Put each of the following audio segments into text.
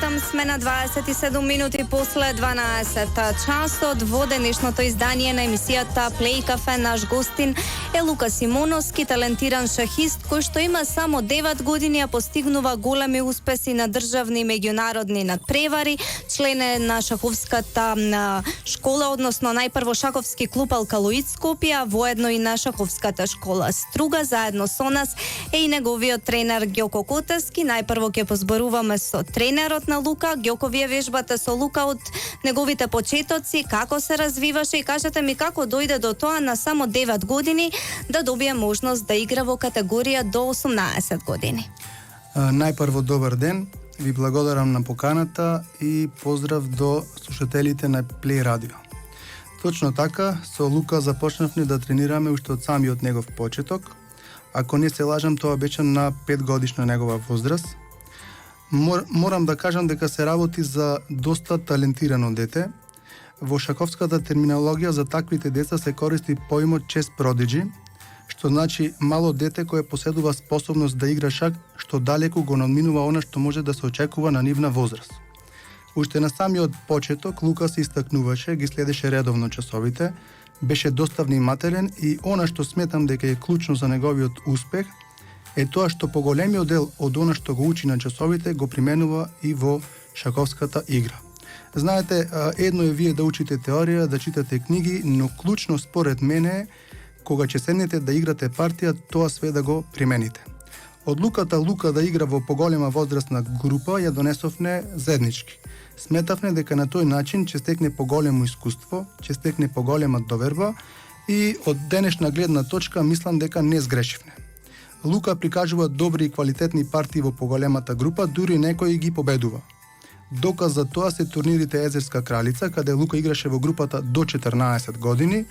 честитам, сме на 27 минути после 12 часот. Во денешното издание на емисијата Плей Кафе наш гостин е Лука Симоновски, талентиран шахист кој што има само 9 години, а постигнува големи успеси на државни и меѓународни надпревари. Член е на шаховската школа, односно најпрво шаховски клуб Алкалоид Скопје, воедно и на шаховската школа Струга. Заедно со нас е и неговиот тренер Ѓоко Котевски. Најпрво ќе позборуваме со тренерот на Лука. Ѓоко, вие вежбате со Лука од неговите почетоци, како се развиваше и кажете ми како дојде до тоа на само 9 години да добие можност да игра во категорија до 18 години. Најпрво добар ден, ви благодарам на поканата и поздрав до слушателите на Плей Радио. Точно така, со Лука започнавме да тренираме уште од самиот негов почеток. Ако не се лажам, тоа беше на 5 годишна негова возраст. Морам да кажам дека се работи за доста талентирано дете. Во шаковската терминологија за таквите деца се користи поимот chess prodigy, што значи мало дете кое поседува способност да игра шак, што далеку го надминува она што може да се очекува на нивна возраст. Уште на самиот почеток Лука се истакнуваше, ги следеше редовно часовите, беше доста внимателен и она што сметам дека е клучно за неговиот успех е тоа што поголемиот дел од она што го учи на часовите го применува и во шаковската игра. Знаете, едно е вие да учите теорија, да читате книги, но клучно според мене е кога ќе седнете да играте партија, тоа све да го примените. Одлуката Лука да игра во поголема возрастна група ја донесовне заеднички. Сметавне дека на тој начин ќе стекне поголемо искуство, ќе стекне поголема доверба и од денешна гледна точка мислам дека не сгрешивне. Лука прикажува добри и квалитетни партии во поголемата група, дури некој ги победува. Доказ за тоа се турнирите Езерска кралица, каде Лука играше во групата до 14 години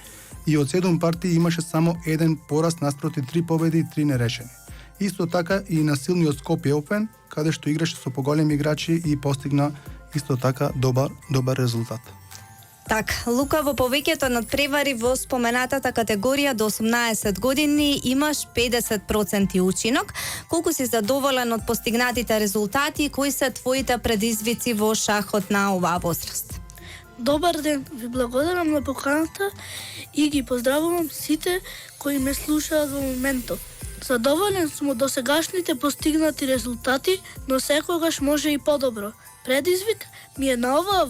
и од 7 партии имаше само еден пораз наспроти 3 победи и 3 нерешени. Исто така и на силниот Скопје Опен, каде што играше со поголеми играчи и постигна исто така добар резултат. Так, Лука, во повеќето надпревари во споменатата категорија до 18 години имаш 50% учинок. Колку си задоволен од постигнатите резултати и кои се твоите предизвици во шахот на оваа возраст? Добар ден, ви благодарам на поканата и ги поздравувам сите кои ме слушаат во моментов. Задоволен сум од досегашните постигнати резултати, но секогаш може и подобро. Предизвик ми е на оваа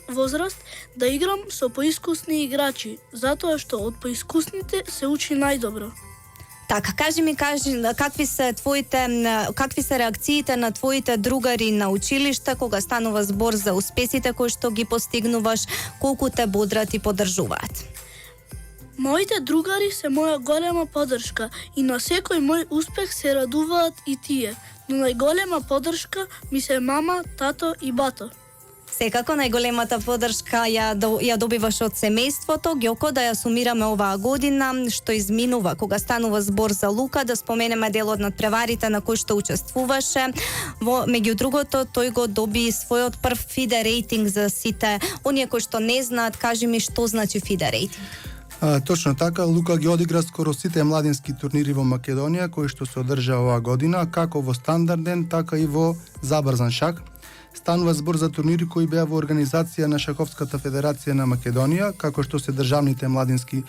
возраст да играм со поискусни играчи, затоа што од поискусните се учи најдобро. Така, кажи какви се реакциите на твоите другари на училиште кога станува збор за успесите кои што ги постигнуваш, колку те бодрат и поддржуваат? Моите другари се моја голема поддршка и на секој мој успех се радуваат и тие, но најголема поддршка ми се мама, тато и бато. Секако најголемата поддршка ја добиваш од семејството. Ѓоко, да ја сумираме оваа година што изминува кога станува збор за Лука, да споменеме дел од надпреварите на кои што учествуваше. Меѓу другото, тој го доби својот прв FIDE рейтинг за сите оние кои што не знаат. Кажи ми што значи FIDE рейтинг. Точно така, Лука ги одигра скоро сите младински турнири во Македонија кои што се одржаа оваа година, како во стандарден, така и во забрзан шак. Станува збор за турнири кои беа во организација на Шаковската федерација на Македонија, како што се државните младински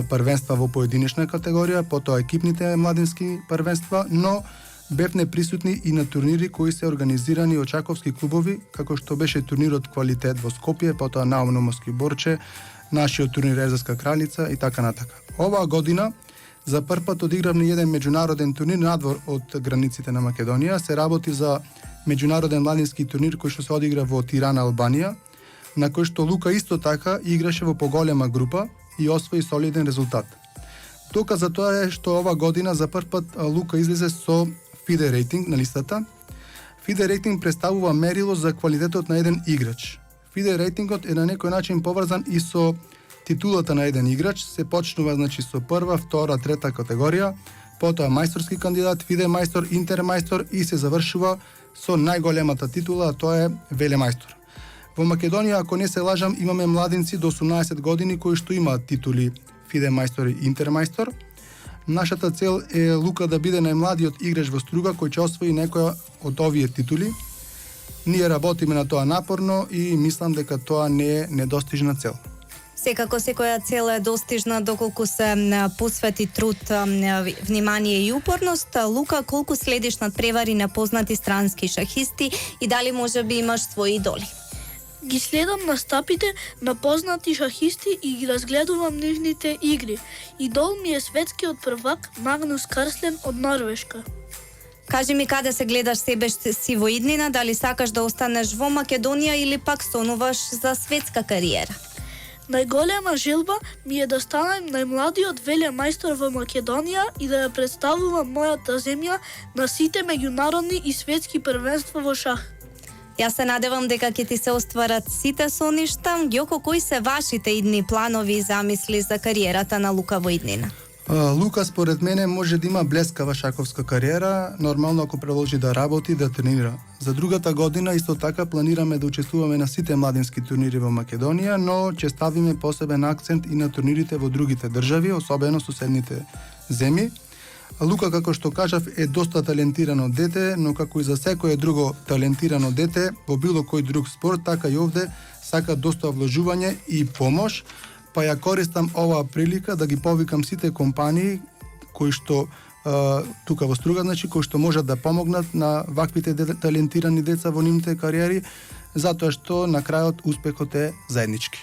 првенства во поединечна категорија, потоа екипните младински првенства, но бевне присутни и на турнири кои се организирани од шаковски клубови, како што беше турнирот Квалитет во Скопје, потоа Наумномовски Борче, нашиот турнир Езерска кралица и така натака. Оваа година за прв пат одигравме еден меѓународен турнир надвор од границите на Македонија. Се работи за меѓународен младински турнир кој што се одигра во Тирана, Албанија, на кој што Лука исто така играше во поголема група и освои солиден резултат. Доказ за тоа е што ова година за прв пат Лука излезе со FIDE рейтинг на листата. FIDE рейтинг представува мерило за квалитетот на еден играч. FIDE рейтингот е на некој начин поврзан и со титулата на еден играч. Се почнува значи со прва, втора, трета категорија, потоа мајсторски кандидат, FIDE мајстор, интермајстор и се завршува со најголемата титула, а тоа е велемајстор. Во Македонија, ако не се лажам, имаме младинци до 18 години кои што имаат титули FIDE мајстор и интермајстор. Нашата цел е Лука да биде најмладиот играч во Струга кој ќе освои некоја од овие титули. Ние работиме на тоа напорно и мислам дека тоа не е недостижна цел. Секако секоја цел е достижна доколку се посвети труд, внимание и упорност. Лука, колку следиш надпревари на познати странски шахисти и дали можеби имаш своји идоли? Ги следам настапите на познати шахисти и ги разгледувам нивните игри. Идол ми е светскиот првак Магнус Карслен од Норвешка. Кажи ми каде се гледаш себе си во иднина, дали сакаш да останеш во Македонија или пак сонуваш за светска кариера? Најголема желба ми е да станем најмладиот велемајстор во Македонија и да ја представувам мојата земја на сите меѓународни и светски првенства во шах. Јас се надевам дека ќе ти се остварат сите соништа. Ѓоко, кои се вашите идни планови и замисли за кариерата на Лука во иднина? Лука според мене може да има блескава шаковска кариера, нормално ако продолжи да работи, да тренира. За другата година исто така планираме да учествуваме на сите младински турнири во Македонија, но ќе ставиме посебен акцент и на турнирите во другите држави, особено соседните земји. Лука, како што кажав, е доста талентирано дете, но како и за секое друго талентирано дете во било кој друг спорт, така и овде сака доста вложување и помош, па ја користам оваа прилика да ги повикам сите компании кои што тука во Струга, кои што можат да помогнат на ваквите талентирани деца во нивните кариери, затоа што на крајот успехот е заеднички.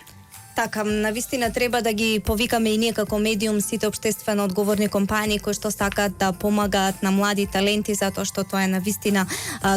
Така, навистина треба да ги повикаме и ние како медиум сите општествено одговорни компании кои што сакаат да помагаат на млади таленти, затоа што тоа е навистина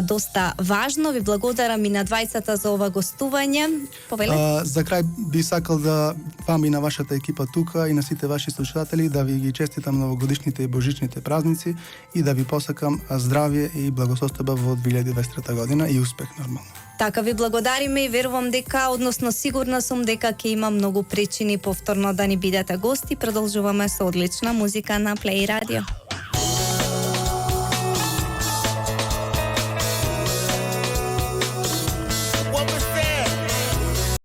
доста важно. Ви благодарам и на двајцата за ова гостување. Повелете. За крај би сакал да вам и на вашата екипа тука и на сите ваши слушатели да ви ги честитам новогодишните и божичните празници и да ви посакам здравје и благосостојба во 2023 година и успех нормално. Така, ви благодариме и верувам дека, односно сигурна сум дека ќе има многу причини повторно да ни бидете гости. Продолжуваме со одлична музика на Play Radio.